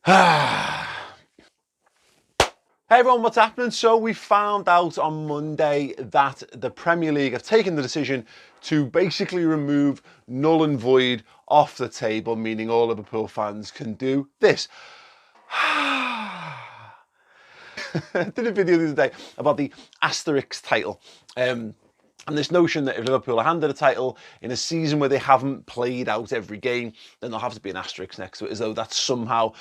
Hey everyone, what's happening? So we found out on Monday that the Premier League have taken the decision to basically remove null and void off the table, meaning all Liverpool fans can do this. I did a video the other day about the asterisk title. And this notion that if Liverpool are handed a title in a season where they haven't played out every game, then there'll have to be an asterisk next to it, as though that's somehow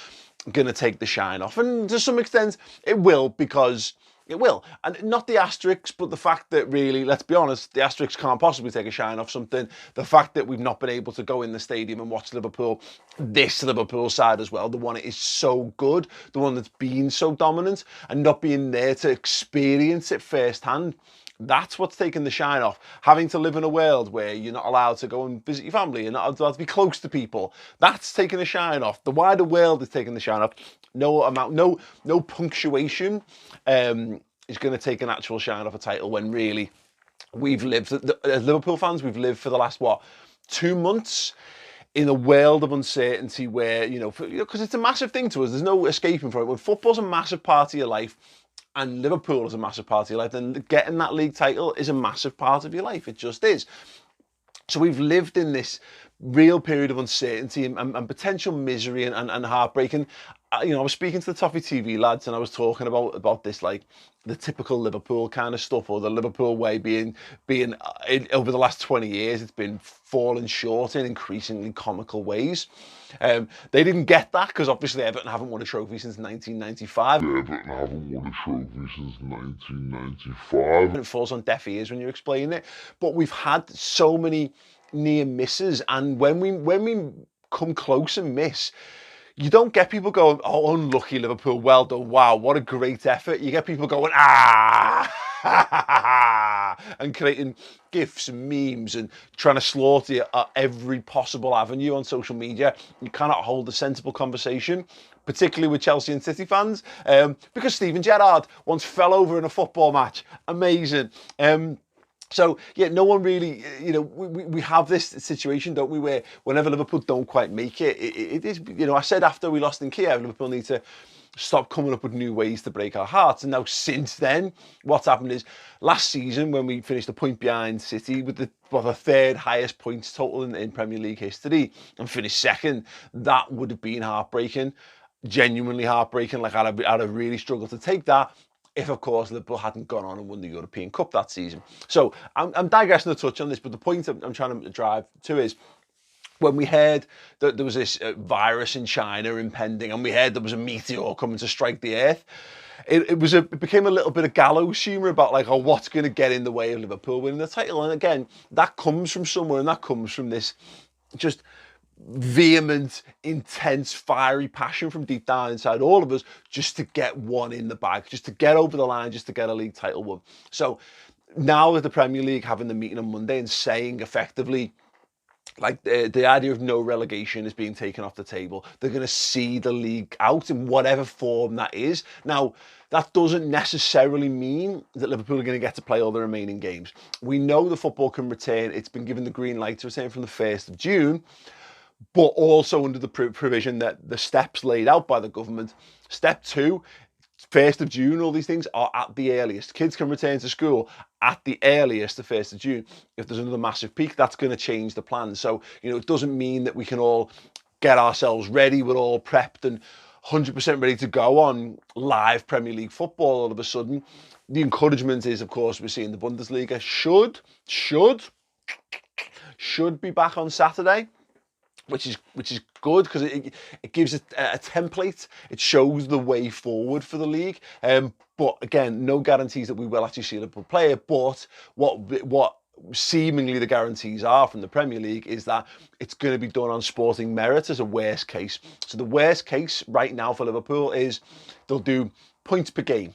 going to take the shine off. And to some extent, it will, because it will. And not the asterisks, but the fact that really, let's be honest, the asterisks can't possibly take a shine off something. The fact that we've not been able to go in the stadium and watch Liverpool, this Liverpool side as well, the one that is so good, the one that's been so dominant, and not being there to experience it firsthand. That's what's taking the shine off. Having to live in a world where you're not allowed to go and visit your family, you're not allowed to be close to people. That's taking the shine off. The wider world is taking the shine off. No punctuation is going to take an actual shine off a title when really we've lived, as Liverpool fans, we've lived for the last, 2 months in a world of uncertainty where, because it's a massive thing to us. There's no escaping from it. When football's a massive part of your life, and Liverpool is a massive part of your life, then getting that league title is a massive part of your life. It just is. So we've lived in this real period of uncertainty and potential misery and heartbreak. And I was speaking to the Toffee TV lads, and I was talking about this, like the typical Liverpool kind of stuff, or the Liverpool way being over the last 20 years, it's been falling short in increasingly comical ways. They didn't get that because obviously Everton haven't won a trophy since 1995. And it falls on deaf ears when you're explaining it. But we've had so many near misses, and when we come close and miss, you don't get people going, "Oh, unlucky Liverpool, well done, wow, what a great effort." You get people going, and creating GIFs and memes and trying to slaughter you at every possible avenue on social media. You cannot hold a sensible conversation, particularly with Chelsea and City fans, because Steven Gerrard once fell over in a football match. Amazing. So, yeah, no one really, we have this situation, don't we, where whenever Liverpool don't quite make it, it is, I said after we lost in Kiev, Liverpool need to stop coming up with new ways to break our hearts. And now since then, what's happened is last season, when we finished a point behind City with the third highest points total in Premier League history and finished second, that would have been heartbreaking, genuinely heartbreaking. Like I'd have really struggled to take that if, of course, Liverpool hadn't gone on and won the European Cup that season. So I'm digressing a touch on this, but the point I'm trying to drive to is, when we heard that there was this virus in China impending, and we heard there was a meteor coming to strike the earth, it became a little bit of Gallows humour about, like, oh, what's going to get in the way of Liverpool winning the title? And again, that comes from somewhere, and that comes from this just vehement, intense, fiery passion from deep down inside all of us, just to get one in the bag, just to get over the line, just to get a league title won. So now with the Premier League having the meeting on Monday and saying effectively, like, the idea of no relegation is being taken off the table, they're going to see the league out in whatever form that is. Now, that doesn't necessarily mean that Liverpool are going to get to play all the remaining games. We know the football can return. It's been given the green light to return from the 1st of June, but also under the provision that the steps laid out by the government. Step 2, 1st of June, all these things are at the earliest. Kids can return to school at the earliest, the 1st of June. If there's another massive peak, that's going to change the plan. So, it doesn't mean that we can all get ourselves ready. We're all prepped and 100% ready to go on live Premier League football all of a sudden. The encouragement is, of course, we're seeing the Bundesliga should be back on Saturday, which is good, because it gives a template. It shows the way forward for the league. But again, no guarantees that we will actually see Liverpool play it. But what seemingly the guarantees are from the Premier League is that it's going to be done on sporting merit as a worst case. So the worst case right now for Liverpool is they'll do points per game.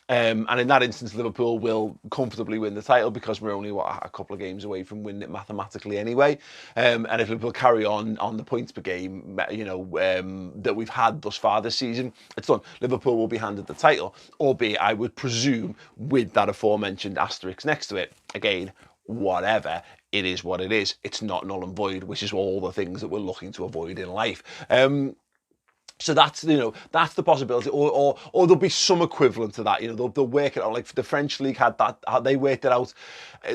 And in that instance, Liverpool will comfortably win the title, because we're only, a couple of games away from winning it mathematically anyway. And if Liverpool carry on the points per game, that we've had thus far this season, it's done. Liverpool will be handed the title, albeit, I would presume, with that aforementioned asterisk next to it. Again, whatever. It is what it is. It's not null and void, which is all the things that we're looking to avoid in life. So that's, you know, that's the possibility, or there'll be some equivalent to that. You know, they'll work it out. Like the French league had that, how they worked it out.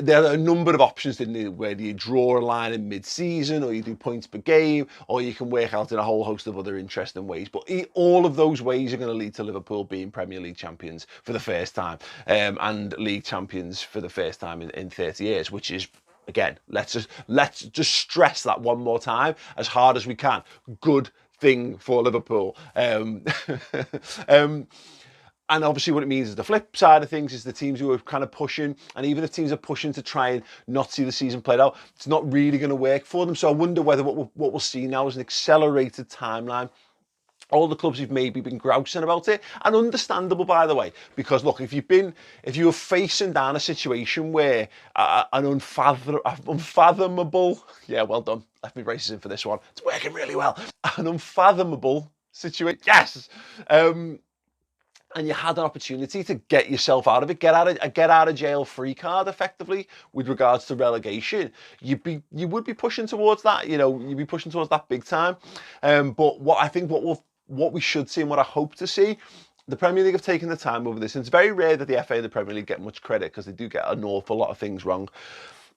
There are a number of options, didn't they? Where you draw a line in mid-season, or you do points per game, or you can work out in a whole host of other interesting ways. But all of those ways are going to lead to Liverpool being Premier League champions for the first time, and league champions for the first time in 30 years, which is, again, let's just stress that one more time as hard as we can. Good thing for Liverpool. And obviously what it means is the flip side of things is the teams who are kind of pushing, and even if teams are pushing to try and not see the season played out, it's not really going to work for them. So I wonder whether what we'll see now is an accelerated timeline. All the clubs have maybe been grousing about it, and understandable, by the way, because look, if you were facing down a situation where an unfathomable, yeah, well done, left me braces in for this one, it's working really well, an unfathomable situation, yes, and you had an opportunity to get yourself out of it, get out of jail free card, effectively, with regards to relegation, you would be pushing towards that. You know, you'd be pushing towards that big time. But what we should see, and what I hope to see, the Premier League have taken the time over this, and it's very rare that the FA and the Premier League get much credit, because they do get an awful lot of things wrong.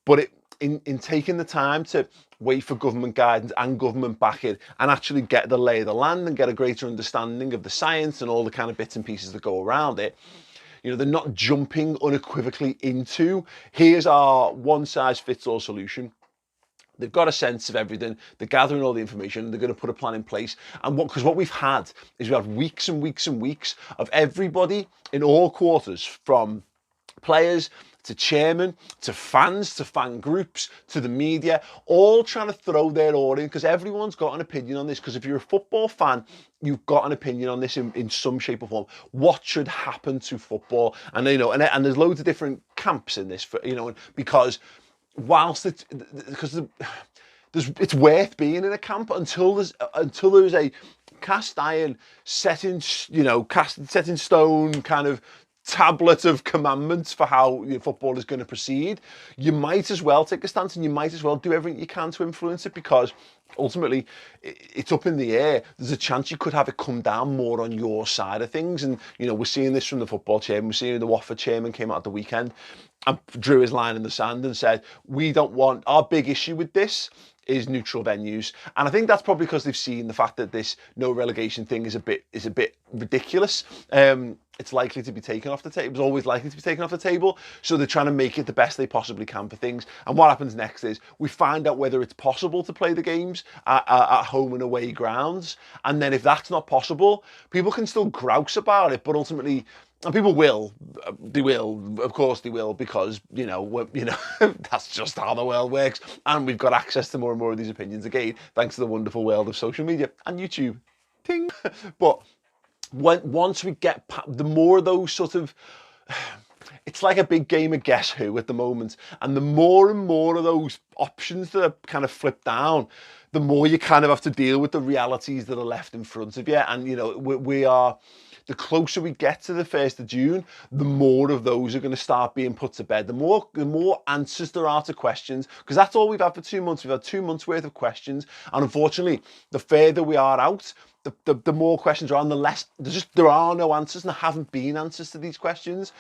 But in taking the time to wait for government guidance and government backing, and actually get the lay of the land and get a greater understanding of the science and all the kind of bits and pieces that go around it, you know, they're not jumping unequivocally into, here's our one-size-fits-all solution. They've got a sense of everything. They're gathering all the information. They're going to put a plan in place. And because what we've had is we've had weeks and weeks and weeks of everybody in all quarters, from players to chairman, to fans, to fan groups, to the media, all trying to throw their oar in, because everyone's got an opinion on this. Because if you're a football fan, you've got an opinion on this in some shape or form. What should happen to football? And, you know, and there's loads of different camps in this, for, you know, because whilst it's worth being in a camp until there's a cast iron, set in stone kind of tablet of commandments for how your football is going to proceed. You might as well take a stance, and you might as well do everything you can to influence it, because ultimately it's up in the air. There's a chance you could have it come down more on your side of things. And, you know, we're seeing this from the football chairman. We're seeing the Watford chairman came out at the weekend and drew his line in the sand and said, we don't want, our big issue with this is neutral venues. And I think that's probably because they've seen the fact that this no relegation thing is a bit ridiculous. It's likely to be taken off the table. It was always likely to be taken off the table. So they're trying to make it the best they possibly can for things. And what happens next is we find out whether it's possible to play the games at home and away grounds. And then if that's not possible, people can still grouse about it, but ultimately, and people will, of course they will, because, you know, that's just how the world works. And we've got access to more and more of these opinions, again, thanks to the wonderful world of social media and YouTube. Ting. But once we get the more of those sort of, it's like a big game of Guess Who at the moment, and the more and more of those options that are kind of flipped down, the more you kind of have to deal with the realities that are left in front of you. And, you know, we are, the closer we get to the 1st of June, the more of those are going to start being put to bed. The more answers there are to questions, because that's all we've had for 2 months. We've had 2 months worth of questions, and unfortunately, the further we are out, the more questions are on, the less there are no answers, and there haven't been answers to these questions.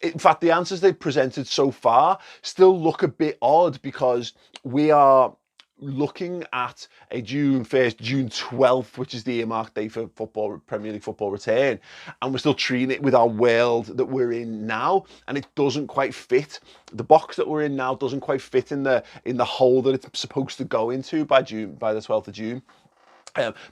In fact, the answers they've presented so far still look a bit odd, because we are looking at a June 1st, June 12th, which is the earmarked day for football, Premier League football return, and we're still treating it with our world that we're in now, and it doesn't quite fit. The box that we're in now doesn't quite fit in the hole that it's supposed to go into by the 12th of June.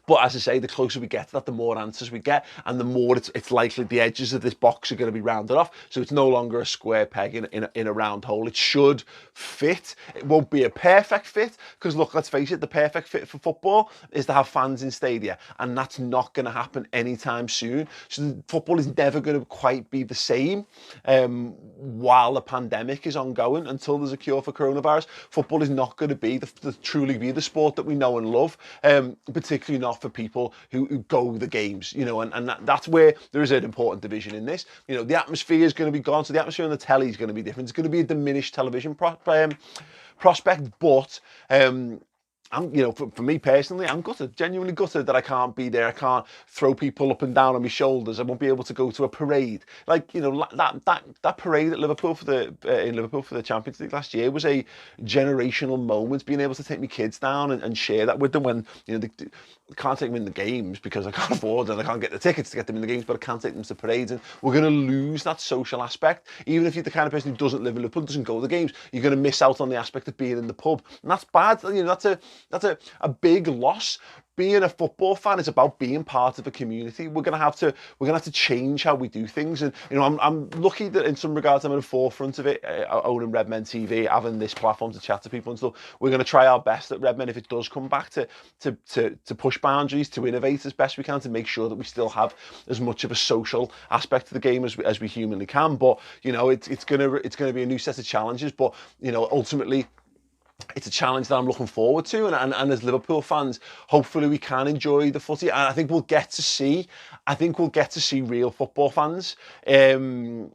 But as I say, the closer we get to that, the more answers we get, and the more it's likely the edges of this box are going to be rounded off. So it's no longer a square peg in a round hole. It should fit. It won't be a perfect fit, because look, let's face it, the perfect fit for football is to have fans in stadia, and that's not going to happen anytime soon. So football is never going to quite be the same while the pandemic is ongoing. Until there's a cure for coronavirus, football is not going to be truly be the sport that we know and love, particularly not for people who go the games, you know, and that's where there is an important division in this. You know, the atmosphere is going to be gone, so the atmosphere on the telly is going to be different. It's going to be a diminished television prospect, but for me personally, I'm gutted, genuinely gutted that I can't be there. I can't throw people up and down on my shoulders. I won't be able to go to a parade. Like, that parade at Liverpool in Liverpool for the Champions League last year was a generational moment. Being able to take my kids down and share that with them when, they can't take them in the games because I can't afford and I can't get the tickets to get them in the games, but I can take them to parades. And we're going to lose that social aspect. Even if you're the kind of person who doesn't live in Liverpool, doesn't go to the games, you're going to miss out on the aspect of being in the pub. And that's bad. That's a big loss. Being a football fan is about being part of a community. We're gonna have to change how we do things, and I'm lucky that in some regards I'm at the forefront of it, owning Redmen TV, having this platform to chat to people and stuff. We're gonna try our best at Redmen if it does come back to push boundaries, to innovate as best we can, to make sure that we still have as much of a social aspect to the game as we humanly can. But it's gonna be a new set of challenges. But ultimately, it's a challenge that I'm looking forward to, and as Liverpool fans, hopefully we can enjoy the footy, and I think we'll get to see real football fans in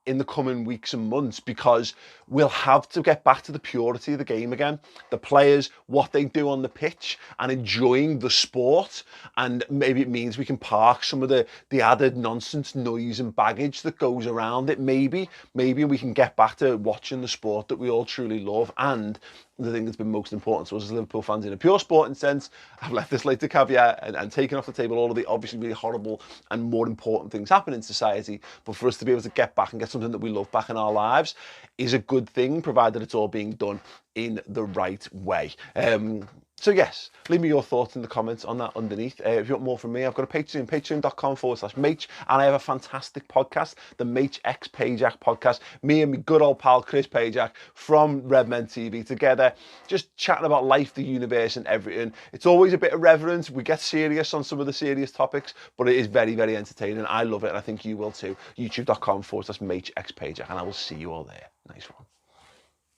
the coming weeks and months, because we'll have to get back to the purity of the game again. The players, what they do on the pitch, and enjoying the sport. And maybe it means we can park some of the added nonsense, noise and baggage that goes around it. Maybe we can get back to watching the sport that we all truly love. And the thing that's been most important to us as Liverpool fans in a pure sporting sense, I've left this later caveat and taken off the table all of the obviously really horrible and more important things happen in society. But for us to be able to get back and get something that we love back in our lives is a good thing, provided it's all being done in the right way. So yes, leave me your thoughts in the comments on that underneath. If you want more from me, I've got a Patreon, patreon.com/Mach, and I have a fantastic podcast, the Mach X Pajak podcast. Me and my good old pal Chris Pajak from Redmen TV together, just chatting about life, the universe and everything. It's always a bit irreverent. We get serious on some of the serious topics, but it is very, very entertaining. I love it, and I think you will too. youtube.com/Mach X Pajak, and I will see you all there. Nice one.